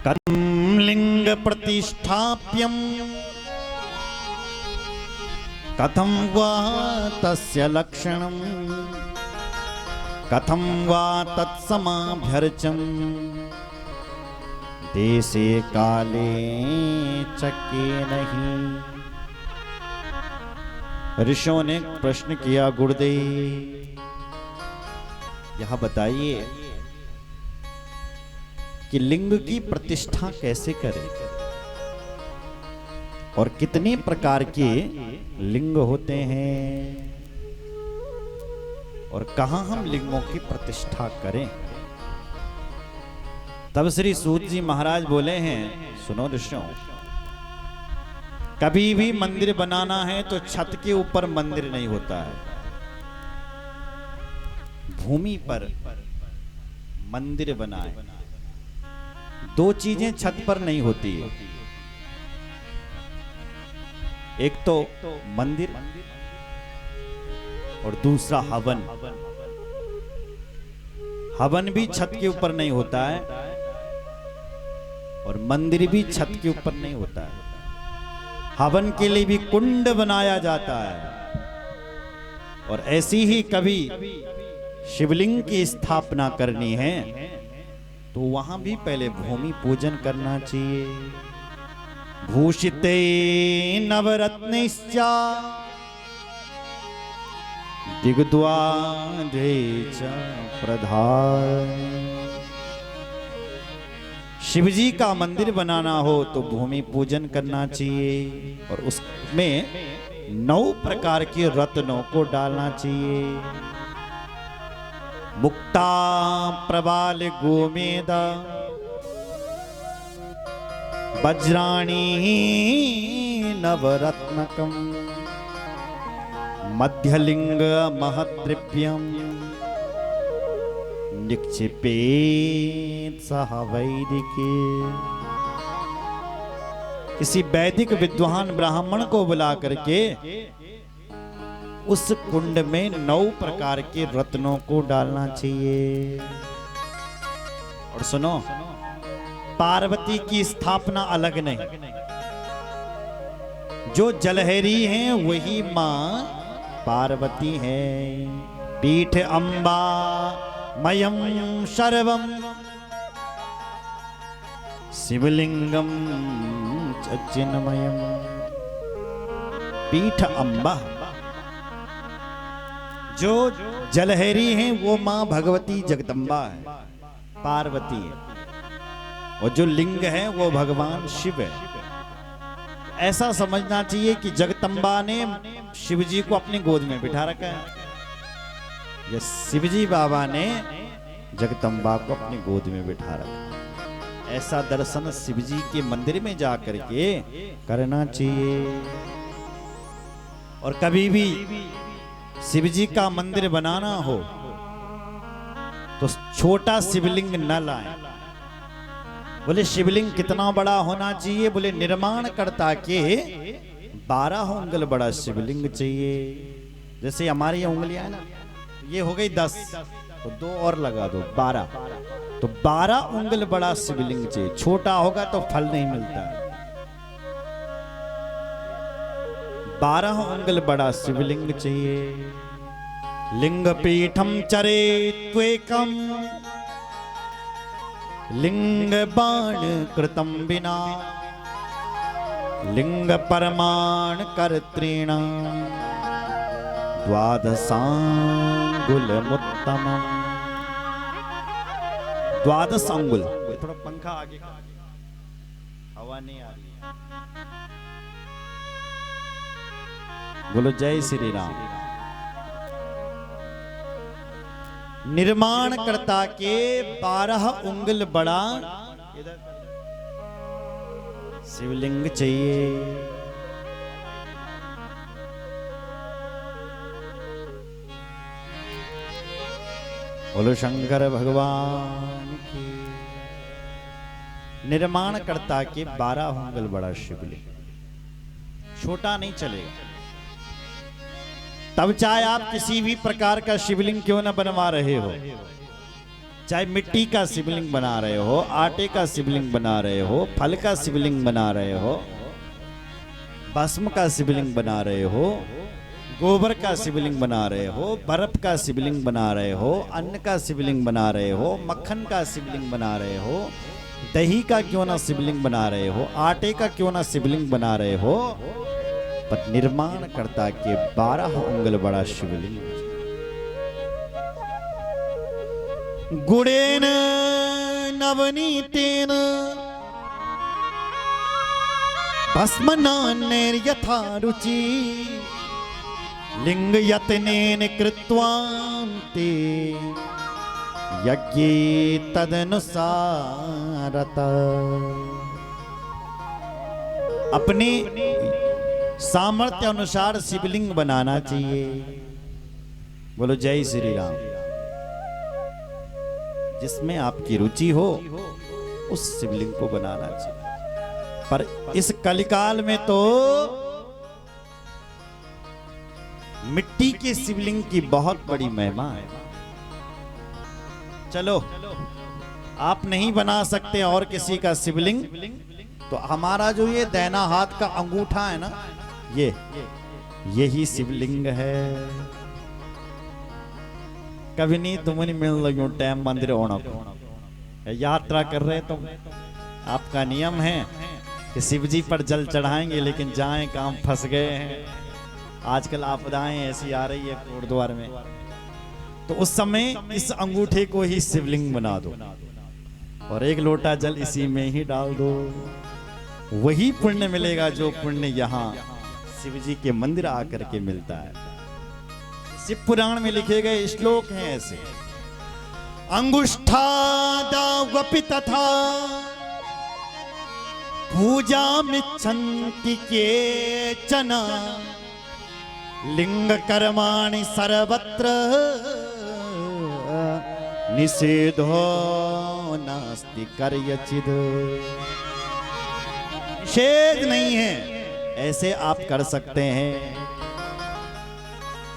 कथं लिंग प्रतिष्ठाप्यं कथं वा तस्य लक्षणं कथं वा तत्समाभ्यर्चं देशे काले चके नहीं। ऋषियों ने प्रश्न किया, गुरुदेव यह बताइए कि लिंग की प्रतिष्ठा कैसे करें और कितने प्रकार के लिंग होते हैं और कहां हम लिंगों की प्रतिष्ठा करें। तब श्री सूत जी महाराज बोले हैं, सुनो ऋषियों, कभी भी मंदिर बनाना है तो छत के ऊपर मंदिर नहीं होता है, भूमि पर मंदिर बनाए। दो चीजें छत पर नहीं होती है, एक तो मंदिर और दूसरा हवन। हवन भी छत के ऊपर नहीं होता है और मंदिर भी छत के ऊपर नहीं होता है। हवन के लिए भी कुंड बनाया जाता है और ऐसी ही कभी शिवलिंग की स्थापना करनी है तो वहां भी पहले भूमि पूजन करना चाहिए। भूषिते नवरत्नैश्च दिग्द्वारे च प्रधान। शिवजी का मंदिर बनाना हो तो भूमि पूजन करना चाहिए और उसमें 9 प्रकार के रत्नों को डालना चाहिए। मुक्ता प्रबाल गोमेद वज्राणी नवरत्नकम मध्यलिंग महद्रव्यम निक्षिपेत सह वैदिके। किसी वैदिक विद्वान ब्राह्मण को बुला करके उस कुंड में 9 प्रकार के रत्नों को डालना चाहिए। और सुनो, पार्वती की स्थापना अलग नहीं, जो जलहरी हैं वही मां पार्वती है। पीठ अंबा मयम सर्वम शिवलिंगम चिन्मयम। पीठ अंबा, जो जलहरी हैं वो मां भगवती जगदम्बा है, पार्वती है, और जो लिंग है वो भगवान शिव है। ऐसा समझना चाहिए कि जगदम्बा ने शिवजी को अपनी गोद में बिठा रखा है, या शिवजी बाबा ने जगदम्बा को अपनी गोद में बिठा रखा। ऐसा दर्शन शिवजी के मंदिर में जा करके करना चाहिए। और कभी भी शिवजी का मंदिर बनाना हो तो छोटा शिवलिंग न लाएं। बोले शिवलिंग कितना बड़ा होना चाहिए? बोले निर्माणकर्ता के 12 उंगल बड़ा शिवलिंग चाहिए। जैसे हमारी उंगलियां है ना, ये हो गई 10, तो 2 और लगा दो 12, तो 12 उंगल बड़ा शिवलिंग चाहिए। छोटा होगा तो फल नहीं मिलता है। 12 उंगल बड़ा शिवलिंग चाहिए। लिंग पीठम चरे त्वेकम लिंग बाण कृतम बिना लिंग परमाण कर्तृण द्वादशांगुल मुत्तमम। द्वादशांगुल, थोड़ा पंखा आगे, हवा नहीं आ रही है। बोलो जय श्री राम। निर्माणकर्ता के 12 उंगल बड़ा शिवलिंग चाहिए। बोलो शंकर भगवान की। निर्माणकर्ता के 12 उंगल बड़ा शिवलिंग, छोटा नहीं चलेगा। तब चाहे आप किसी भी प्रकार का शिवलिंग क्यों न बनवा रहे हो, चाहे मिट्टी का शिवलिंग बना रहे हो, आटे का शिवलिंग बना रहे हो, फल का शिवलिंग बना रहे हो, भस्म का शिवलिंग बना रहे हो, गोबर का शिवलिंग बना रहे हो, बर्फ का शिवलिंग बना रहे हो, अन्न का शिवलिंग बना रहे हो, मक्खन का शिवलिंग बना रहे हो, दही का क्यों ना शिवलिंग बना रहे हो, आटे का क्यों ना शिवलिंग बना रहे हो, पर निर्माण करता के 12 अंगुल बड़ा शिवलिंग। गुड़ेन नवनीतेन भस्मनान्यथा रुचि लिंग यत्नेन कृत्वान्ते यज्ञे तदनुसारत। अपने सामर्थ्य अनुसार शिवलिंग बनाना चाहिए। बोलो जय श्री राम। जिसमें आपकी रुचि हो उस शिवलिंग को बनाना चाहिए। पर इस कलिकाल में तो मिट्टी के शिवलिंग की बहुत बड़ी महिमा है। चलो आप नहीं बना सकते और किसी का शिवलिंग, तो हमारा जो ये दैना हाथ का अंगूठा है ना, यही शिवलिंग है। कभी नहीं तुमने मिल लगे टाइम मंदिर होना को यात्रा कर रहे तुम, आपका नियम है कि शिव जी पर जल चढ़ाएंगे, लेकिन जाएं काम फंस गए हैं। आजकल आपदाएं ऐसी आ रही है गुरुद्वार में, तो उस समय इस अंगूठे को ही शिवलिंग बना दो और एक लोटा जल इसी में ही डाल दो। वही पुण्य मिलेगा जो पुण्य यहाँ शिव जी के मंदिर आकर के मिलता है। शिव पुराण में लिखे गए श्लोक हैं ऐसे, अंगुष्ठादावपि तथा पूजा मिच्छन्ति केचन लिंग कर्माणि सर्वत्र निषेधो नास्ति कर्यचिद। निषेध नहीं है, ऐसे आप कर सकते हैं।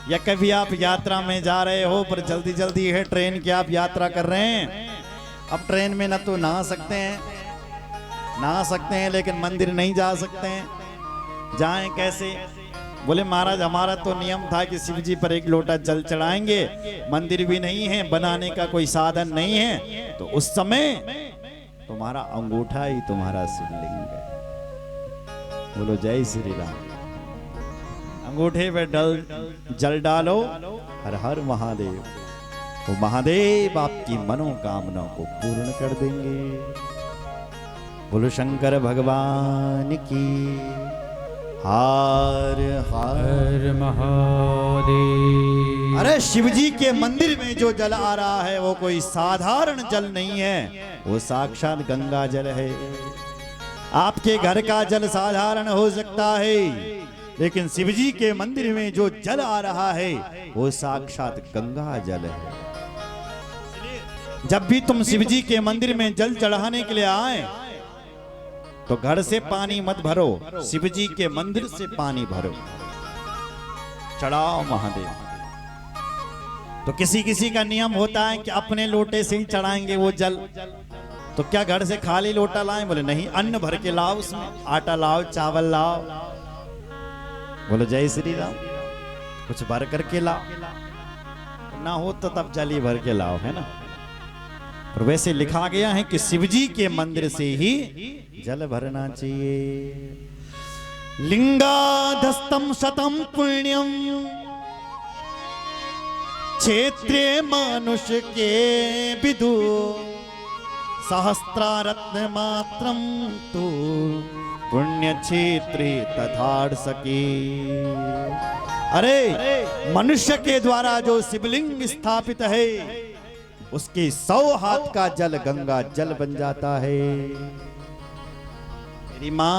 या कभी आप यात्रा में जा रहे हो पर जल्दी जल्दी है ट्रेन की, आप यात्रा कर रहे हैं, अब ट्रेन में ना तो नहा सकते हैं लेकिन मंदिर नहीं जा सकते हैं, जाएं कैसे? बोले महाराज हमारा तो नियम था कि शिव जी पर एक लोटा जल चढ़ाएंगे, मंदिर भी नहीं है, बनाने का कोई साधन नहीं है, तो उस समय तुम्हारा अंगूठा ही तुम्हारा शिवलिंग है। बोलो जय श्री राम। अंगूठे पे जल डालो, हर हर महादेव, वो महादेव आपकी मनोकामना को पूर्ण कर देंगे। बोलो शंकर भगवान की हर हर महादेव। अरे शिव जी के मंदिर में जो जल आ रहा है वो कोई साधारण जल नहीं है, वो साक्षात गंगा जल है। आपके घर का जल साधारण हो सकता है, लेकिन शिव जी के मंदिर में जो जल आ रहा है वो साक्षात गंगा जल है। जब भी तुम शिव जी के मंदिर में जल चढ़ाने के लिए आए तो घर से पानी मत भरो, शिव जी के मंदिर से पानी भरो, चढ़ाओ महादेव। तो किसी किसी का नियम होता है कि अपने लोटे से ही चढ़ाएंगे वो जल, तो क्या घर से खाली लोटा लाएं? बोले नहीं, अन्न भर के लाओ, उसमें आटा लाओ, चावल लाओ। बोलो जय श्री राम। कुछ भर करके लाओ, ना हो तो तब जल ही भर के लाओ, है ना। और वैसे लिखा गया है कि शिव जी के मंदिर से ही जल भरना चाहिए। लिंगाधस्तम शतम पुण्यम क्षेत्रे मनुष्य के विदु सहस्रारत्न मात्रम तो पुण्य क्षेत्रे तथाड़ सके। अरे मनुष्य के द्वारा जो शिवलिंग स्थापित है उसके 100 हाथ का जल गंगा जल बन जाता है। मेरी माँ,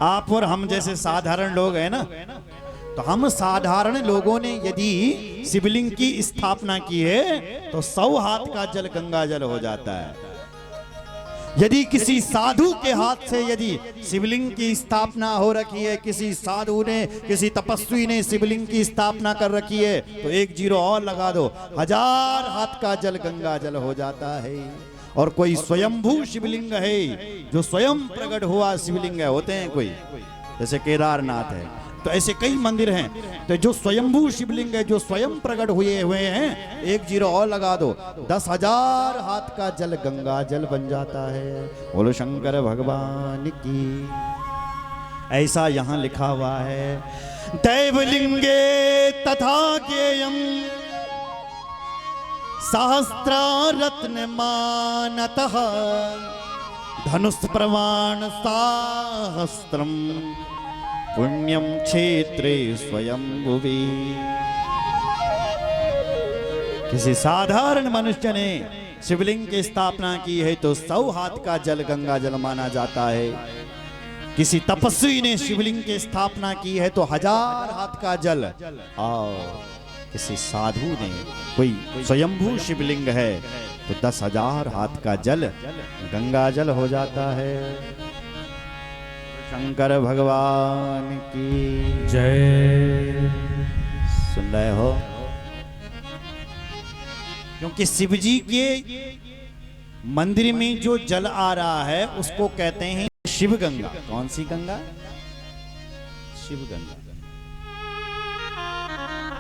आप और हम जैसे साधारण लोग हैं ना, तो हम साधारण लोगों ने यदि शिवलिंग की स्थापना की है तो 100 हाथ का जल गंगा जल हो जाता है। यदि किसी साधु के हाथ से यदि शिवलिंग की स्थापना हो रखी है, किसी साधु ने, किसी तपस्वी ने शिवलिंग की स्थापना कर रखी है, तो 1 जीरो और लगा दो, 1000 हाथ का जल गंगा जल हो जाता है। और कोई स्वयंभू शिवलिंग है, जो स्वयं प्रकट हुआ शिवलिंग है, होते हैं कोई, जैसे केदारनाथ है, तो ऐसे कई मंदिर हैं, तो जो स्वयंभू शिवलिंग है, जो स्वयं प्रकट हुए हैं, 1 जीरो और लगा दो, 10,000 हाथ का जल गंगा जल बन जाता है। बोलो शंकर भगवान की। ऐसा यहाँ लिखा हुआ है, दैवलिंगे तथा ज्ञेयम् सहस्ररत्न मानतः धनुष प्रमाण सहस्त्रम पुण्यम क्षेत्रे स्वयंभुवि। किसी साधारण मनुष्य ने शिवलिंग की स्थापना की है तो 100 हाथ का जल गंगा जल माना जाता है। किसी तपस्वी ने शिवलिंग की स्थापना की है तो 1000 हाथ का जल, और किसी साधु ने कोई स्वयंभू शिवलिंग है तो 10,000 हाथ का जल गंगा जल हो जाता है। शंकर भगवान की जय। सुन रहे हो? क्योंकि शिव जी के मंदिर में जो जल आ रहा है उसको कहते हैं शिव गंगा। कौन सी गंगा? शिव गंगा।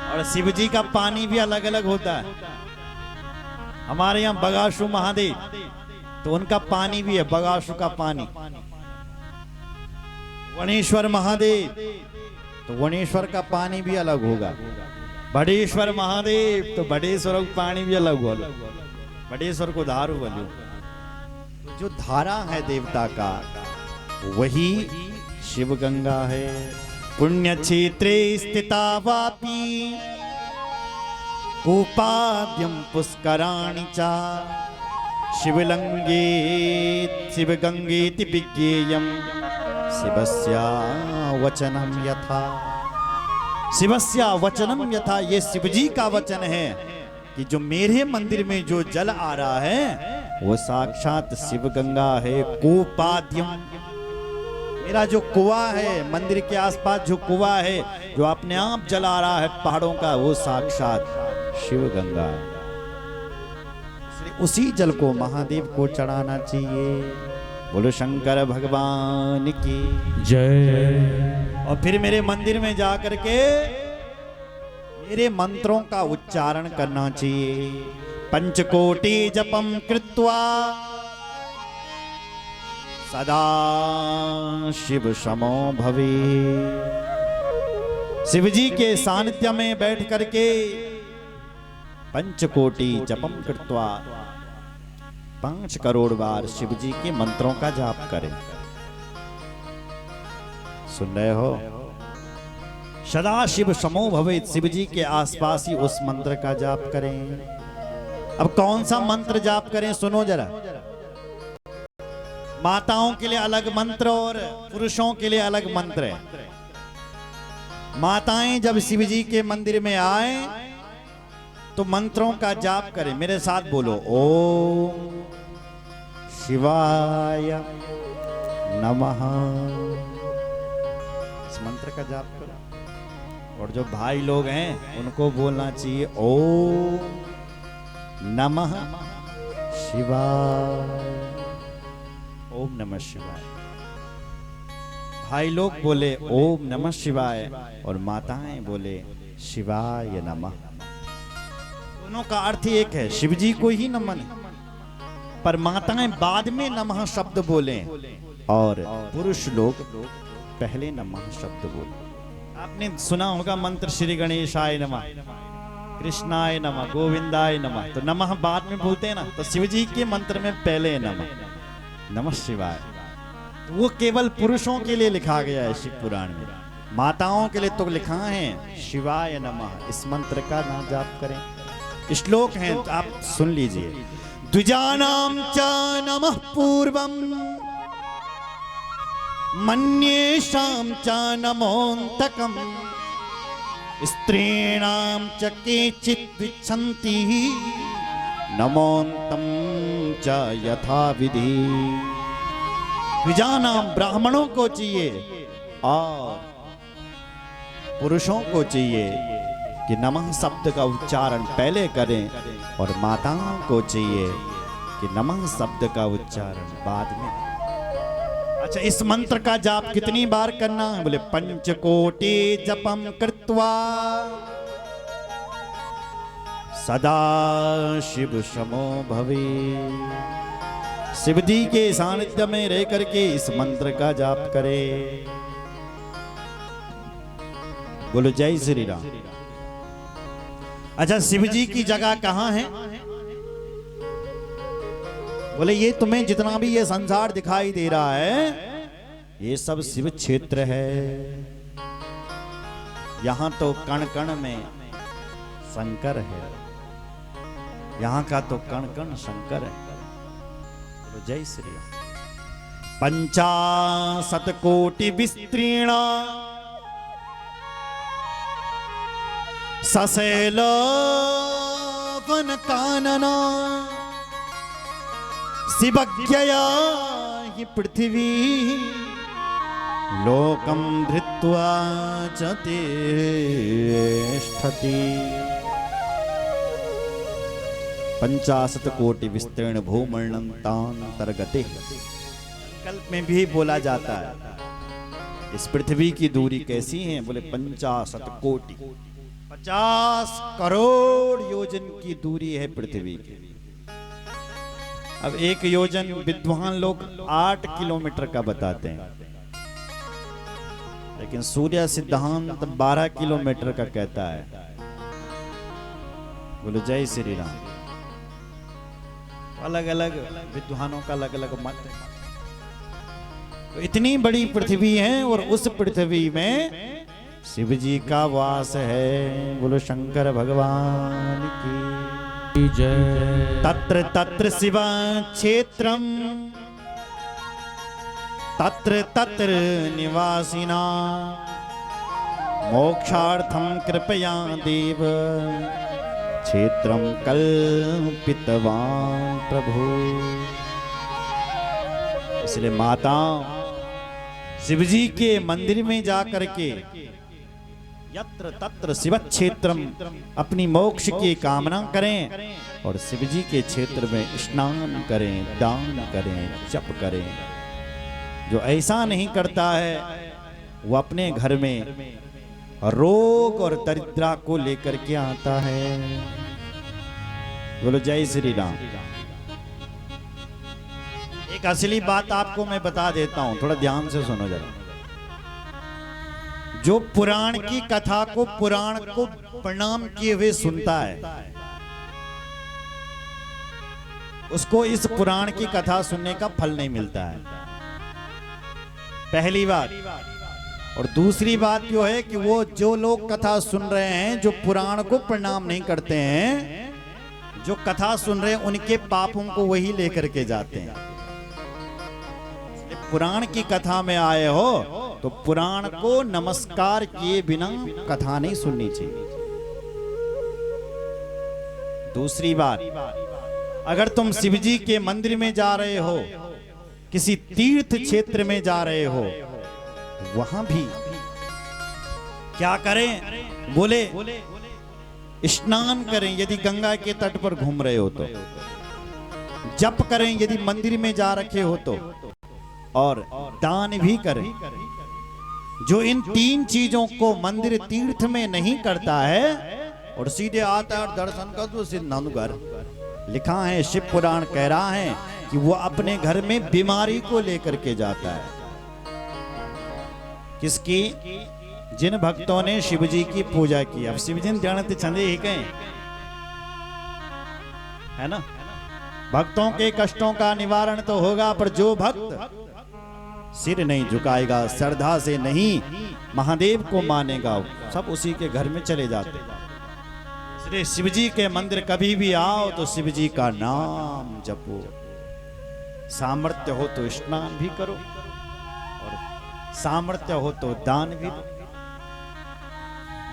और शिव जी का पानी भी अलग अलग होता है। हमारे यहाँ बगासु महादेव, तो उनका पानी भी है बगासु का पानी। वणेश्वर महादेव, तो वणेश्वर का पानी भी अलग होगा। बड़ेश्वर महादेव, तो बड़ेश्वर का पानी भी अलग होगा। बड़ेश्वर को धारू बोलो, तो जो धारा है देवता का वही शिव गंगा है। पुण्य क्षेत्रे स्थिता वापी कूपाद्यम पुष्कराणि च शिवलिंगे शिवगंगेति विज्ञेयम् शिवस्या वचनम यथा। शिवस्या वचनम यथा, ये शिवजी का वचन है कि जो मेरे मंदिर में जो जल आ रहा है वो साक्षात शिव गंगा है। कूपाद्यम, मेरा जो कुआं है मंदिर के आसपास, जो कुआं है जो अपने आप जल आ रहा है पहाड़ों का, वो साक्षात शिव गंगा। इसलिए उसी जल को महादेव को चढ़ाना चाहिए। बोलो शंकर भगवान की जय। और फिर मेरे मंदिर में जा करके मेरे मंत्रों का उच्चारण करना चाहिए। पंचकोटि जपम कृत्वा सदा शिव समो भवे। शिव जी के सानिध्य में बैठ करके पंचकोटि जपम कृत्वा 5 करोड़ बार शिव जी के मंत्रों का जाप करें। सुन रहे हो? सदा शिव समो भवे, शिव जी के आसपास ही उस मंत्र का जाप करें। अब कौन सा मंत्र जाप करें सुनो जरा। माताओं के लिए अलग मंत्र और पुरुषों के लिए अलग मंत्र है। माताएं जब शिव जी के मंदिर में आए तो मंत्रों का जाप करें। मेरे साथ बोलो, ओम शिवाय नमः। इस मंत्र का जाप करो। और जो भाई लोग हैं उनको बोलना चाहिए ओम नमः शिवाय। ओम नमः शिवाय। भाई लोग बोले ओम नमः शिवाय और माताएं बोले शिवाय नमः। दोनों का अर्थ एक है, शिव जी को ही नमन है, पर माताएं बाद में नमः शब्द बोले और पुरुष लोग पहले नमः शब्द बोले। आपने सुना होगा मंत्र श्री गणेशाय नमः, कृष्णाय नमः, गोविंदाय नमः। तो नमः बाद में बोलते हैं ना, तो शिव जी के मंत्र में पहले नमः शिवाय। वो केवल पुरुषों के लिए लिखा गया है शिव पुराण में। माताओं के लिए तो लिखा है शिवाय नमः। इस मंत्र का ना जाप करें। श्लोक हैं, तो आप सुन लीजिए। द्विजानां च नमः पूर्वं मन्येषां च नमोऽन्तकं स्त्रीणां च केचित् विच्छन्ति नमोऽन्तं च च यथा विधि। द्विजानाम ब्राह्मणों को चाहिए और पुरुषों को चाहिए कि नमः शब्द का उच्चारण पहले करें और माताओं को चाहिए कि नमः शब्द का उच्चारण बाद में। अच्छा, इस मंत्र का जाप कितनी बार करना है? बोले पंचकोटि जपम कृत्वा सदा शिव समो भवे। शिव जी के सानिध्य में रह करके इस मंत्र का जाप करे। बोलो जय श्री राम। अच्छा, शिव जी की जगह कहां है? बोले ये तुम्हें जितना भी ये संसार दिखाई दे रहा है ये सब शिव क्षेत्र है। यहां तो कण कण में शंकर है, यहां का तो कण कण शंकर है। तो जय श्री राम। 50 कोटि विस्तीर्ण सशैल वन कानना शिवज्ञया हि पृथ्वी लोकं धृत्वा च तिष्ठति। 50 कोटि विस्तीर्ण भूमंडलांतर्गते। कल्प में भी बोला जाता है इस पृथ्वी की दूरी कैसी है? बोले 50 कोटि, 50 करोड़ योजन की दूरी है पृथ्वी की। अब एक योजन विद्वान लोग 8 किलोमीटर का बताते हैं, लेकिन सूर्य सिद्धांत 12 किलोमीटर का कहता है। बोलो जय श्री राम। अलग अलग विद्वानों का अलग अलग मत है। तो इतनी बड़ी पृथ्वी है और उस पृथ्वी में शिव जी का वास है। बोलो शंकर भगवान की जय। तत्र तत्र शिव क्षेत्रम तत्र तत्र निवासिना मोक्षार्थम कृपया देव क्षेत्रम कल्पितवान प्रभु। इसलिए माता शिव जी के मंदिर में जा करके यत्र तत्र शिव क्षेत्रम अपनी मोक्ष की कामना करें और शिव जी के क्षेत्र में स्नान करें, दान करें, जप करें। जो ऐसा नहीं करता है वो अपने घर में रोग और दरिद्रा को लेकर के आता है। बोलो जय श्री राम। एक असली बात आपको मैं बता देता हूं, थोड़ा ध्यान से सुनो जरा। जो पुराण की कथा को पुराण को प्रणाम किए हुए सुनता है उसको इस पुराण की कथा सुनने का फल नहीं मिलता है, पहली बात। और दूसरी बात जो है कि वो जो लोग कथा सुन रहे हैं जो पुराण को प्रणाम नहीं करते हैं, जो कथा सुन रहे हैं उनके पापों को वही लेकर के जाते हैं। पुराण की कथा में आए हो तो पुराण को नमस्कार किए बिना कथा नहीं सुननी चाहिए। दूसरी बात, अगर तुम शिवजी के मंदिर में जा रहे हो, किसी तीर्थ क्षेत्र में जा रहे हो, वहां भी क्या करें? बोले स्नान करें यदि गंगा के तट पर घूम रहे हो तो, जप करें यदि मंदिर में जा रखे हो तो, और दान भी करें। जो इन 3 चीजों को मंदिर तीर्थ में नहीं करता है और सीधे आता है दर्शन कर तो सिद्धांत लिखा है, शिव पुराण कह रहा है कि वो अपने घर में बीमारी को लेकर के जाता है। किसकी? जिन भक्तों ने शिव जी की पूजा की। अब शिव जी जानते चंदे ही कहें, है ना? भक्तों के कष्टों का निवारण तो होगा, पर जो भक्त सिर नहीं झुकाएगा, श्रद्धा से नहीं महादेव को मानेगा, सब उसी के घर में चले जाते। इसलिए शिव जी के मंदिर कभी भी आओ तो शिव जी का नाम जपो। सामर्थ्य हो तो स्नान भी करो और सामर्थ्य हो तो दान भी दो।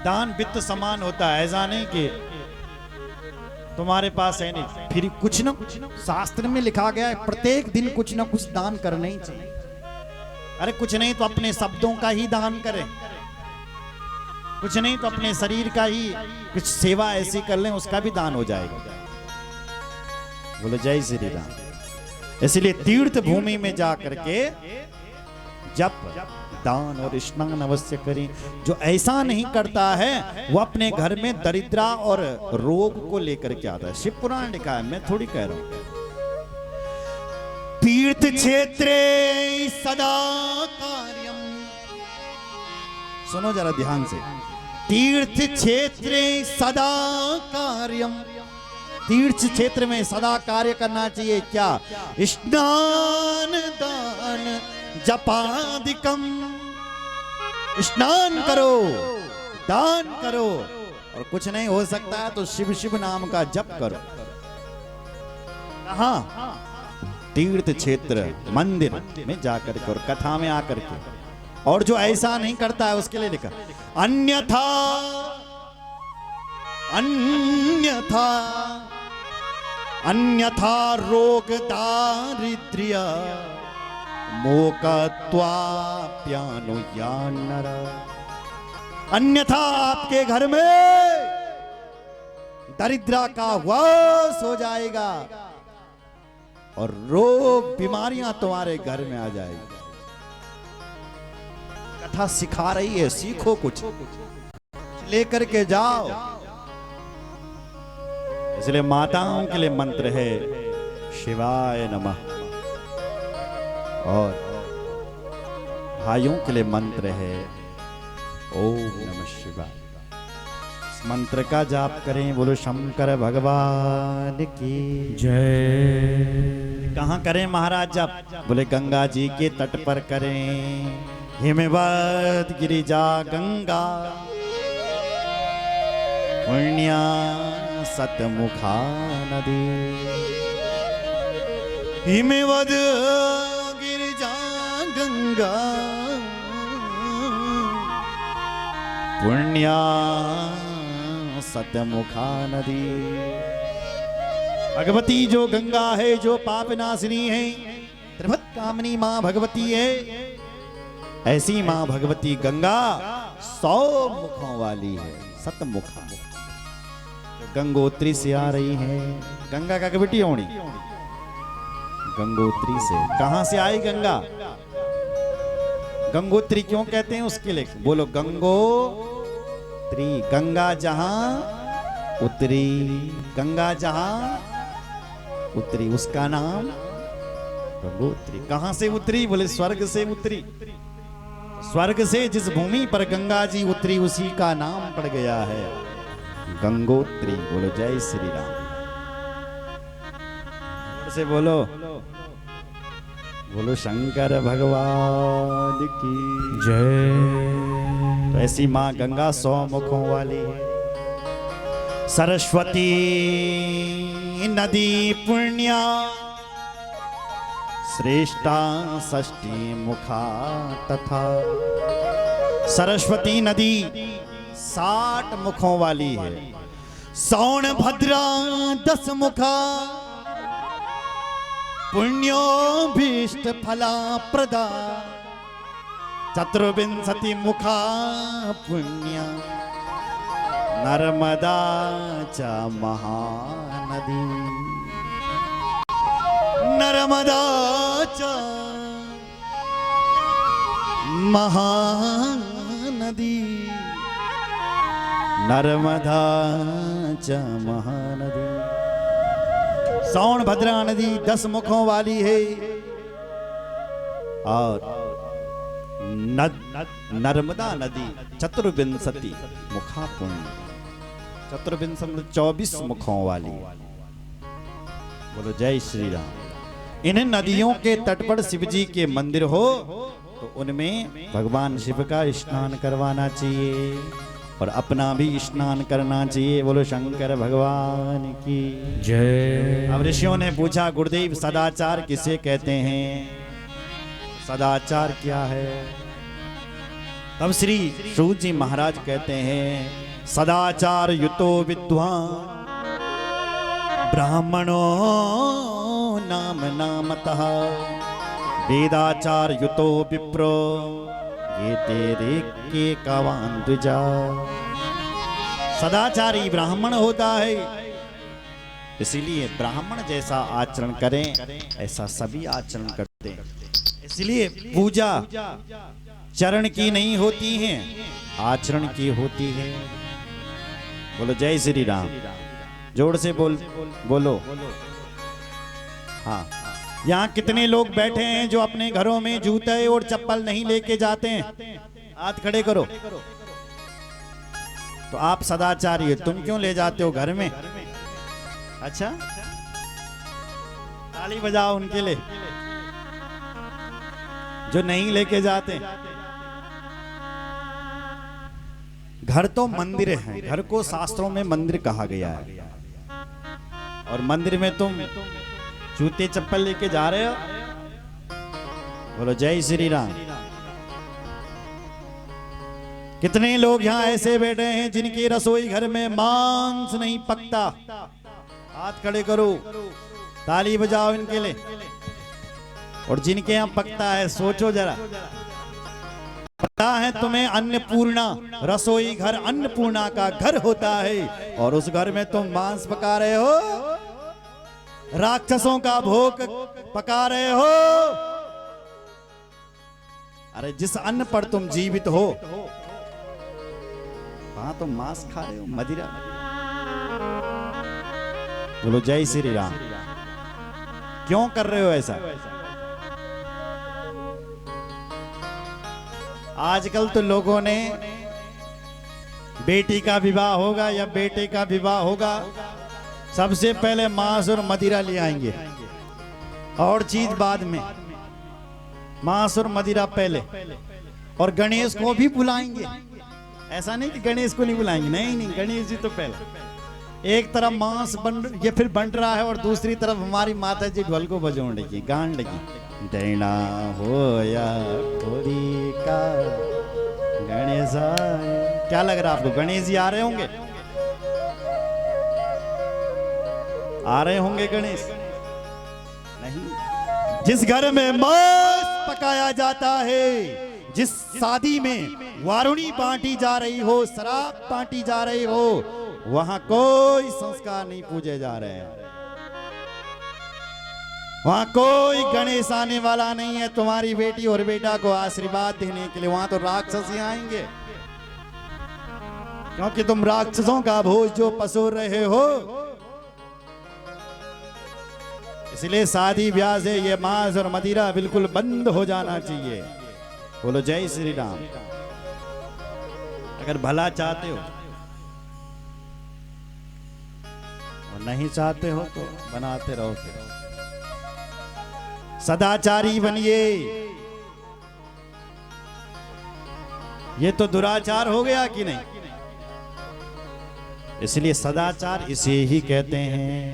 दान वित्त समान होता है, ऐसा नहीं कि तुम्हारे पास है नहीं, फिर कुछ ना कुछ शास्त्र में लिखा गया है प्रत्येक दिन कुछ ना कुछ दान करना ही चाहिए। अरे कुछ नहीं तो अपने शब्दों का ही दान करें, कुछ नहीं तो अपने शरीर का ही कुछ सेवा ऐसी कर लें, उसका भी दान हो जाएगा। बोलो जय श्री राम। इसलिए तीर्थ भूमि में जा करके जप दान और स्नान अवश्य करें। जो ऐसा नहीं करता है वो अपने घर में दरिद्रा और रोग को लेकर के आता है। शिव पुराण लिखा है, मैं थोड़ी कह रहा हूं। तीर्थ क्षेत्रे सदा कार्यम, सुनो जरा ध्यान से। तीर्थ क्षेत्रे सदा कार्यम, तीर्थ क्षेत्र में सदा कार्य करना चाहिए। क्या? स्नान दान जपादिकम, स्नान करो दान करो, और कुछ नहीं हो सकता है तो शिव शिव नाम का जप करो। कहां? तीर्थ क्षेत्र मंदिर में जाकर के और कथा में आकर के। और जो ऐसा नहीं करता है उसके लिए लिखा अन्यथा अन्यथा अन्यथा रोग दारिद्र्य मोकत्वाप्यानु यान्नर। अन्यथा आपके घर में दरिद्रा का वास हो जाएगा और रोग बीमारियां तुम्हारे घर में आ जाएगी। कथा सिखा रही है, सीखो कुछ लेकर के जाओ। इसलिए माताओं के लिए मंत्र है शिवाय नमः, और भाइयों के लिए मंत्र है ओम नमः शिवाय। इस मंत्र का जाप करें। बोलो शंकर भगवान की जय। कहां करें महाराज जप? बोले गंगा जी के तट पर करें। हिमवत गिरिजा गंगा पुण्या सतमुखा नदी। हिमवद गिरिजा गंगा पुण्या सतमुखा नदी। भगवती जो गंगा है, जो पाप नाशिनी है, त्रिभुवन कामिनी मां भगवती है। ऐसी मां भगवती गंगा 100 मुखों वाली है, सतमुखा। गंगोत्री से आ रही है। गंगा का बेटी होनी गंगोत्री से। कहां से आई गंगा? गंगोत्री क्यों कहते हैं उसके लिए बोलो गंगोत्री। गंगा जहां उतरी, गंगा जहां उतरी उसका नाम गंगोत्री। कहां से उतरी? बोले स्वर्ग से उतरी। स्वर्ग से जिस भूमि पर गंगा जी उतरी उसी का नाम पड़ गया है गंगोत्री। बोलो जय श्री राम। से बोलो बोलो शंकर भगवान की जय। तो ऐसी मां गंगा 100 मुखों वाली है। सरस्वती नदी पुण्या श्रेष्ठा 60 मुखा तथा। सरस्वती नदी 60 मुखों वाली है। सौण भद्रा 10 मुखा पुण्यो भीष्ट फला प्रदा। चतुर्विंशति मुखा पुण्य नर्मदा च महानदी। नर्मदा च महानदी। नर्मदा च महानदी। सौण भद्रा नदी 10 मुखों वाली है। और नर्मदा नदी 24 मुखा पुण्य। 24 24 मुखों वाली। बोलो जय श्री राम। इन नदियों के तट पर शिव जी के मंदिर हो तो उनमें भगवान शिव का स्नान करवाना चाहिए और अपना भी स्नान करना चाहिए। बोलो शंकर भगवान की जय। अब ऋषियों ने पूछा गुरुदेव सदाचार किसे कहते हैं? सदाचार क्या है? तब श्री सूत जी महाराज कहते हैं सदाचार युतो विद्वान ब्राह्मणो नाम नामतः वेदाचार युतो विप्रो ये तेरे के कवान द्विजा। सदाचारी ब्राह्मण होता है, इसीलिए ब्राह्मण जैसा आचरण करें ऐसा सभी आचरण करते हैं। इसलिए पूजा चरण की नहीं होती है, आचरण की होती है। बोलो जय श्री राम, जोर से बोलो। हाँ, यहाँ कितने लोग बैठे हैं जो अपने घरों में जूते और चप्पल नहीं लेके जाते हैं? हाथ खड़े करो। तो आप सदाचारी हो, तुम क्यों ले जाते हो घर में? अच्छा, ताली बजाओ उनके लिए जो नहीं लेके जाते। घर तो मंदिर है, घर को शास्त्रों में मंदिर कहा गया है, और मंदिर में तुम जूते चप्पल लेके जा रहे हो? बोलो जय श्री राम। कितने लोग यहाँ ऐसे बैठे हैं जिनकी रसोई घर में मांस नहीं पकता? हाथ खड़े करो, ताली बजाओ इनके लिए। और जिनके यहाँ पकता है, सोचो जरा, पता है तुम्हें अन्नपूर्णा, रसोई घर अन्नपूर्णा का घर होता है, और उस घर में तुम मांस पका रहे हो, राक्षसों का भोग पका रहे हो। अरे जिस अन्न पर तुम जीवित हो वहां तुम मांस खा रहे हो, मदिरा। बोलो जय श्री राम। क्यों कर रहे हो ऐसा? आजकल तो लोगों ने बेटी का विवाह होगा या बेटे का विवाह होगा, सबसे पहले मांस और मदिरा ले आएंगे, और चीज बाद में। मांस और मदिरा पहले, और गणेश को भी बुलाएंगे। ऐसा नहीं कि गणेश को नहीं बुलाएंगे, नहीं नहीं, गणेश जी तो पहले। एक तरफ मांस ये फिर बन रहा है, और दूसरी तरफ हमारी माता जी ढोल को बजाने लगी, गान लगी, दैना हो या होरी का गणेश। क्या लग रहा है आपको, गणेश जी आ रहे होंगे? आ रहे होंगे गणेश? नहीं। जिस घर में मांस पकाया जाता है, जिस शादी में वारुणी बांटी जा रही हो, शराब बांटी जा रही हो, वहां कोई संस्कार नहीं पूजे जा रहे हैं, वहां कोई गणेश आने वाला नहीं है तुम्हारी बेटी और बेटा को आशीर्वाद देने के लिए। वहां तो राक्षस ही आएंगे, क्योंकि तुम राक्षसों का भोज जो पसोर रहे हो। इसलिए शादी ब्याह से ये मांस और मदिरा बिल्कुल बंद हो जाना चाहिए। बोलो जय श्री राम। अगर भला चाहते हो, और नहीं चाहते हो तो बनाते रहो। फिर सदाचारी बनिए। ये तो दुराचार हो गया कि नहीं? इसलिए सदाचार इसे ही कहते हैं।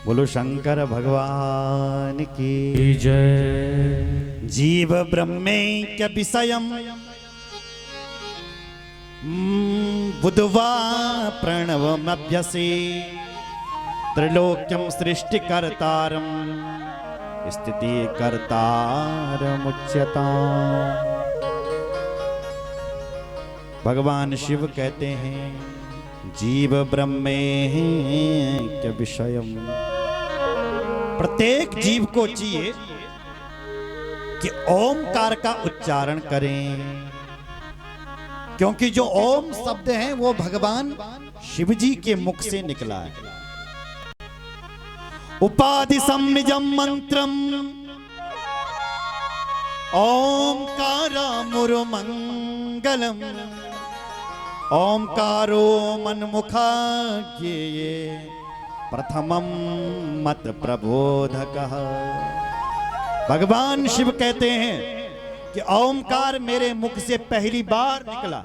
बोलो शंकर भगवान की जय। जीव ब्रह्मैक्य विषयम् बुद्ध्वा प्रणवमभ्यसे त्रिलोक्यं सृष्टिकर्तारं स्थिति कर्तारमुच्यता। भगवान शिव कहते हैं जीव ब्रह्मैक्य विषयम्। प्रत्येक जीव को चाहिए कि ओमकार का उच्चारण करें, क्योंकि जो ओम शब्द है वो भगवान शिव जी के मुख से निकला है। उपाधि निजम मंत्रम ओंकारामुरुमंगलम ओंकारो मनमुखा ये प्रथमम मत प्रबोधकः। भगवान शिव कहते हैं कि ओंकार मेरे मुख से पहली बार निकला।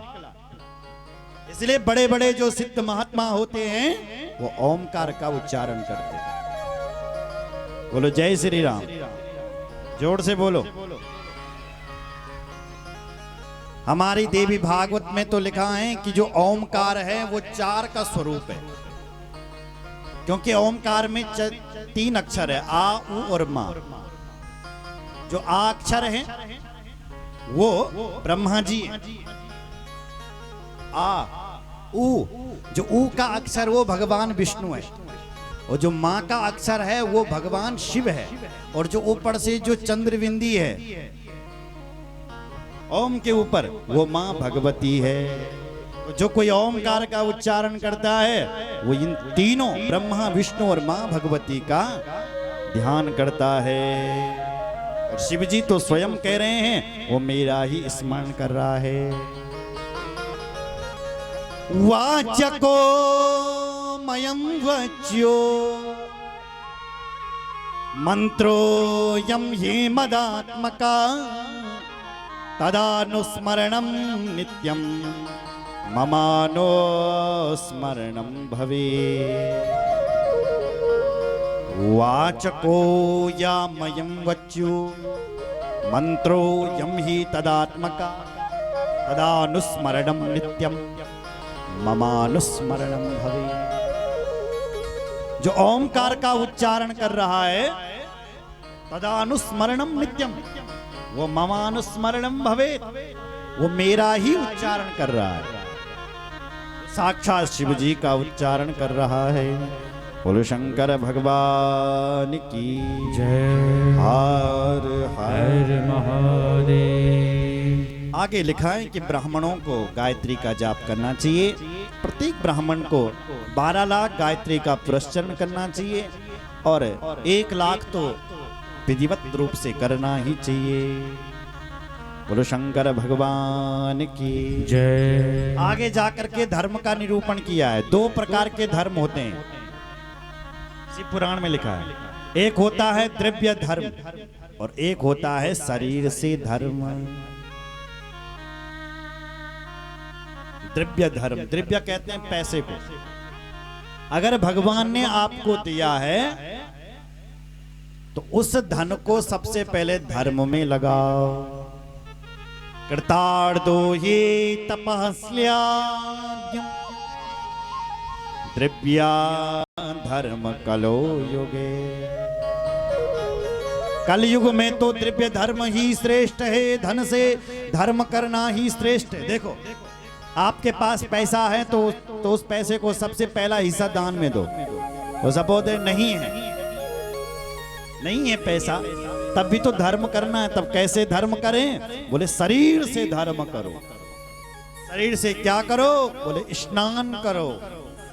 इसलिए बड़े बड़े जो सिद्ध महात्मा होते हैं वो ओंकार का उच्चारण करते हैं। बोलो जय श्री राम, जोर से बोलो। हमारी देवी भागवत में तो लिखा है कि जो ओमकार है वो चार का स्वरूप है। क्योंकि ओमकार में 3 अक्षर है, आ, उ और मा। जो आ अक्षर है वो ब्रह्मा जी है। आ, उ, जो ऊ का अक्षर वो भगवान विष्णु है, और जो माँ का अक्षर है वो भगवान शिव है, और जो ऊपर से जो चंद्रबिंदी है ओम के ऊपर वो माँ भगवती है। तो जो कोई ओमकार का उच्चारण करता है वो इन तीनों ब्रह्मा विष्णु और माँ भगवती का ध्यान करता है। और शिव जी तो स्वयं कह रहे हैं वो मेरा ही स्मरण कर रहा है। वाचको मयं वच्यो मंत्रो यम ये मदात्मका तदानुस्मरणं नित्यं ममानो स्मरणं भवे। वाचको या मयं वच्यो मंत्रो यम हि तदात्मका तदानुस्मरणं नित्यं ममानुस्मरणं भवे। जो ओमकार का उच्चारण कर रहा है तदानुस्मरणं नित्यम, वो ममानुस्मरणं भवेत्, वो मेरा ही उच्चारण कर रहा है, साक्षात शिव जी का उच्चारण कर रहा है। बोलो शंकर भगवान की जय। हर हर महादेव। आगे लिखा है कि ब्राह्मणों को गायत्री का जाप करना चाहिए। प्रत्येक ब्राह्मण को 12 लाख गायत्री का पुरस्चरण करना चाहिए, और 1 लाख तो विधिवत रूप से करना ही चाहिए। बोलो शंकर भगवान की जय। आगे जाकर के धर्म का निरूपण किया है। 2 प्रकार के धर्म होते हैं, शिव पुराण में लिखा है। एक होता है द्रव्य धर्म और एक होता है शरीर से धर्म। द्रव्य धर्म, द्रव्य कहते हैं पैसे को। अगर भगवान ने आपको दिया है तो उस धन को सबसे पहले धर्म में लगाओ। कृतार्दो ये तपस्याद्यं द्रव्या धर्म कलो युगे। कलयुग में तो द्रव्य धर्म ही श्रेष्ठ है, धन से धर्म करना ही श्रेष्ठ है। देखो, आपके पास पैसा है तो उस पैसे को सबसे पहला हिस्सा दान में दो। तो सपोज नहीं है पैसा, तब भी तो धर्म करना है। तब कैसे धर्म करें? बोले शरीर से धर्म करो। शरीर से क्या करो? बोले स्नान करो।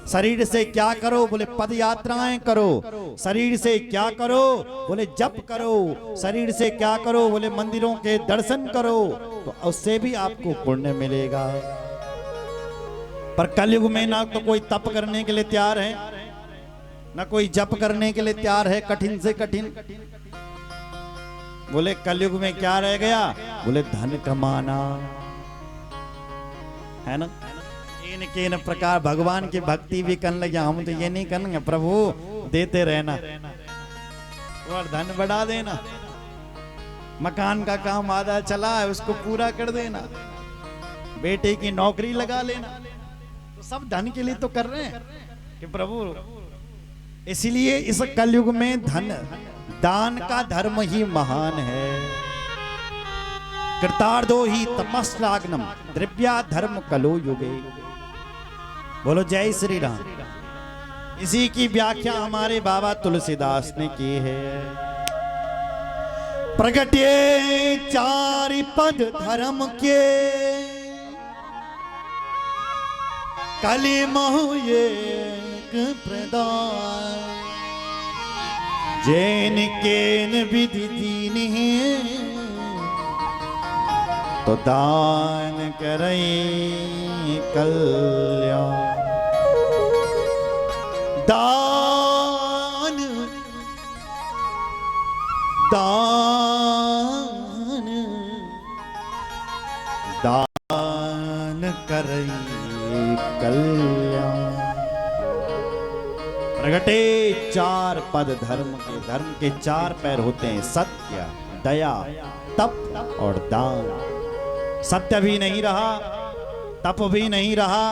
शरीर से क्या करो? बोले पद यात्राएं करो। शरीर से क्या करो? बोले जप करो। शरीर से क्या करो? बोले मंदिरों के दर्शन करो। तो उससे भी आपको पुण्य मिलेगा। पर कलयुग में ना तो कोई तप करने के लिए तैयार है, ना कोई जप करने के लिए तैयार है। कठिन से कठिन। बोले कलयुग में क्या रह गया? बोले धन कमाना है ना। इन प्रकार भगवान की भक्ति भी करने लगे। हम तो ये नहीं करेंगे, प्रभु देते रहना और धन बढ़ा देना। मकान का काम आधा चला है, उसको पूरा कर देना। बेटे की नौकरी लगा लेना। तो सब धन के लिए तो कर रहे हैं कि प्रभु। इसलिए इस कलयुग में धन दान का धर्म ही महान है। कृतार्दो ही तपस्लाग्नम द्रव्या धर्म कलो युगे। बोलो जय श्री राम। इसी की व्याख्या हमारे बाबा तुलसीदास ने की है। प्रगटे 4 पद धर्म के कलि महु एक प्रदान। जैन केन विधि दीन तो दान करई कल्याण। दान दान दान करई कल्याण। प्रगटे 4 पद धर्म के। धर्म के 4 पैर होते हैं, सत्य, दया, तप और दान। सत्य भी नहीं रहा, तप भी नहीं रहा,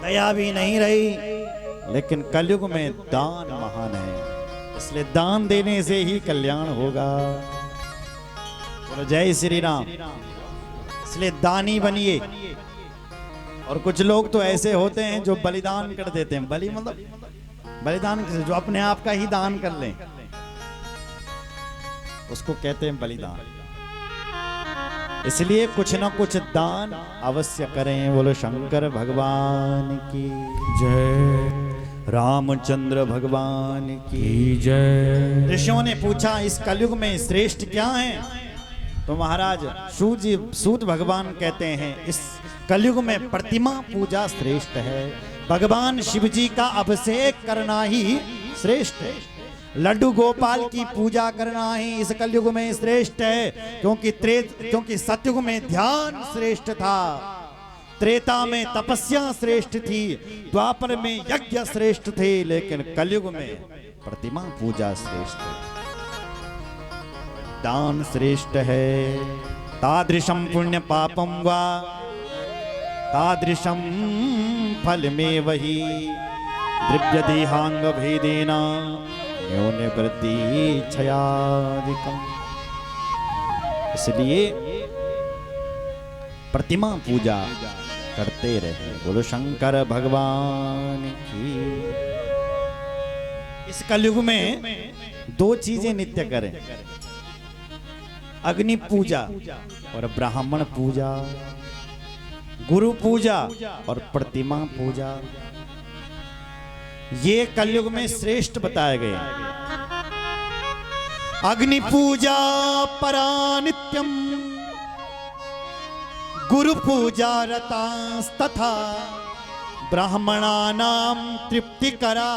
दया भी नहीं रही, लेकिन कलयुग में दान महान है, इसलिए दान देने से ही कल्याण होगा। बोलो जय श्री राम। इसलिए दानी बनिए। और कुछ लोग तो ऐसे होते हैं जो बलिदान कर देते हैं। बलि मतलब बलिदान किसे, जो अपने आप का ही दान कर लें, उसको कहते हैं बलिदान। इसलिए कुछ ना कुछ दान अवश्य करें। बोलो शंकर भगवान की जय, रामचंद्र भगवान की जय। ऋषियों ने पूछा इस कलयुग में श्रेष्ठ क्या है? तो महाराज सूत भगवान कहते हैं इस कलयुग में प्रतिमा पूजा श्रेष्ठ है। भगवान शिव जी का अभिषेक करना ही श्रेष्ठ है। लड्डू गोपाल की पूजा करना ही इस कलयुग में श्रेष्ठ है। क्योंकि सतयुग में ध्यान श्रेष्ठ था, त्रेता में तपस्या श्रेष्ठ थी, द्वापर में यज्ञ श्रेष्ठ थे, लेकिन कलयुग में प्रतिमा पूजा श्रेष्ठ है, दान श्रेष्ठ है। तादृशं पुण्य पापम वा तादृशं फल में वही द्रव्य देहांग भेदेना न्यून वृद्धि क्षयादिकम्। इसलिए प्रतिमा पूजा करते रहे। बोलो शंकर भगवान की। इस कलयुग में दो चीजें नित्य करें, अग्नि पूजा और ब्राह्मण पूजा, गुरु पूजा और प्रतिमा पूजा। ये कलयुग में श्रेष्ठ बताए गए। अग्नि पूजा परा नित्यम, गुरु पूजा रतास्तथा, ब्राह्मणानां तृप्तिकरा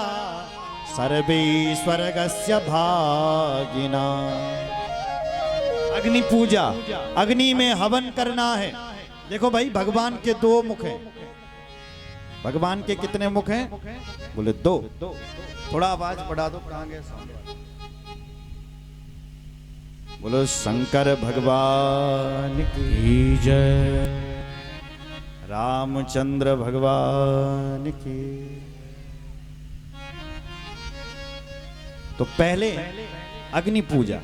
सर्वे स्वर्गस्य भागिना। अग्नि पूजा, अग्नि में हवन करना है। देखो भाई, भगवान के दो मुख हैं। भगवान के कितने मुख हैं? बोले दो। थोड़ा आवाज बढ़ा दो, कहां गए? बोलो शंकर भगवान की जय, रामचंद्र भगवान की। तो पहले अग्नि पूजा।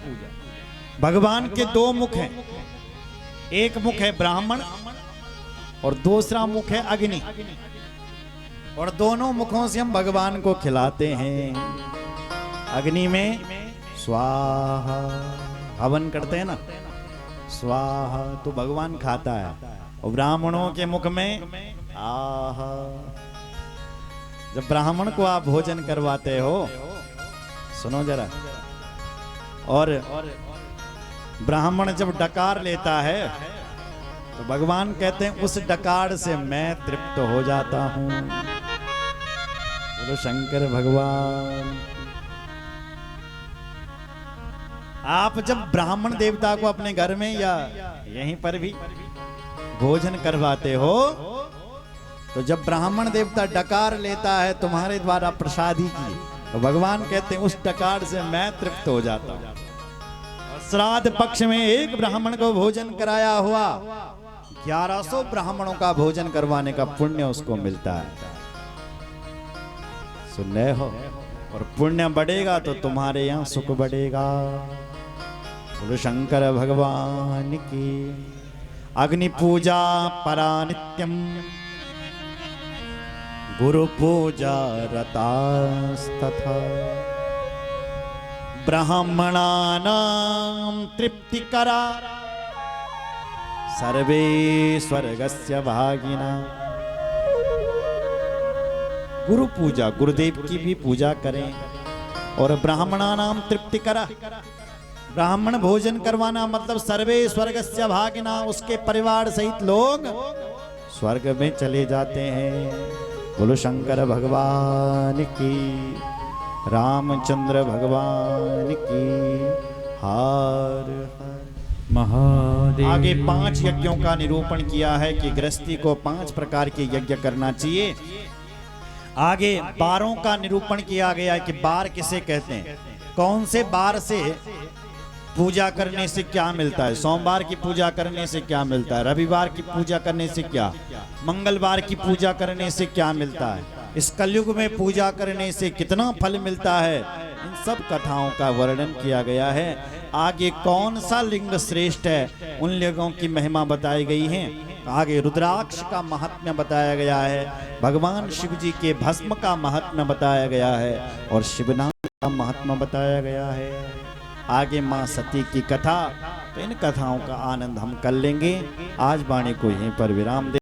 भगवान के दो मुख हैं, एक मुख है ब्राह्मण और दूसरा मुख है अग्नि, और दोनों मुखों से हम भगवान को खिलाते हैं। अग्नि में स्वाहा हवन करते हैं ना, स्वाहा तो भगवान खाता है, और ब्राह्मणों के मुख में आहा। जब ब्राह्मण को आप भोजन करवाते हो, सुनो जरा, और ब्राह्मण जब डकार लेता है तो भगवान कहते हैं उस डकार से मैं तृप्त हो जाता हूं। बोलो शंकर भगवान। आप जब ब्राह्मण देवता को अपने घर में या यहीं पर भी भोजन करवाते हो, तो जब ब्राह्मण देवता डकार लेता है तुम्हारे द्वारा प्रसादी की, तो भगवान कहते हैं उस डकार से मैं तृप्त हो जाता हूं। श्राद्ध पक्ष में एक ब्राह्मण को भोजन कराया हुआ, 1100 ब्राह्मणों का भोजन करवाने का पुण्य उसको मिलता है। सुन रहे हो? और पुण्य बढ़ेगा तो तुम्हारे यहां सुख बढ़ेगा। बोलो शंकर भगवान की। अग्नि पूजा परा नित्यम, गुरु पूजा रतास्तथा, ब्राह्मणानां तृप्तिकरा सर्वे स्वर्गस्य भागिना। गुरु पूजा, गुरुदेव की भी पूजा करें। और ब्राह्मणानां तृप्तिकरा, ब्राह्मण भोजन करवाना मतलब सर्वे स्वर्गस्य भागिना, उसके परिवार सहित लोग स्वर्ग में चले जाते हैं। बोलो शंकर भगवान की, रामचंद्र भगवान की। हर हर महादेव। आगे 5 यज्ञों का निरूपण किया है कि गृहस्थी को 5 प्रकार के यज्ञ करना चाहिए। आगे बारों का निरूपण किया गया है कि बार किसे कहते हैं, कौन से बार से पूजा करने से क्या मिलता है। सोमवार की पूजा करने से क्या मिलता है, रविवार की पूजा करने से क्या, मंगलवार की पूजा करने से क्या मिलता है, इस कलयुग में पूजा करने से कितना फल मिलता है, इन सब कथाओं का वर्णन किया गया है। आगे कौन सा लिंग श्रेष्ठ है, उन लिंगों की महिमा बताई गई है। आगे रुद्राक्ष का महात्म्य बताया गया है, भगवान शिव जी के भस्म का महात्म्य बताया गया है और शिवनाम का महात्म्य बताया गया है। आगे मां सती की कथा, तो इन कथाओं का आनंद हम कर लेंगे। आज वाणी को यहीं पर विराम दे।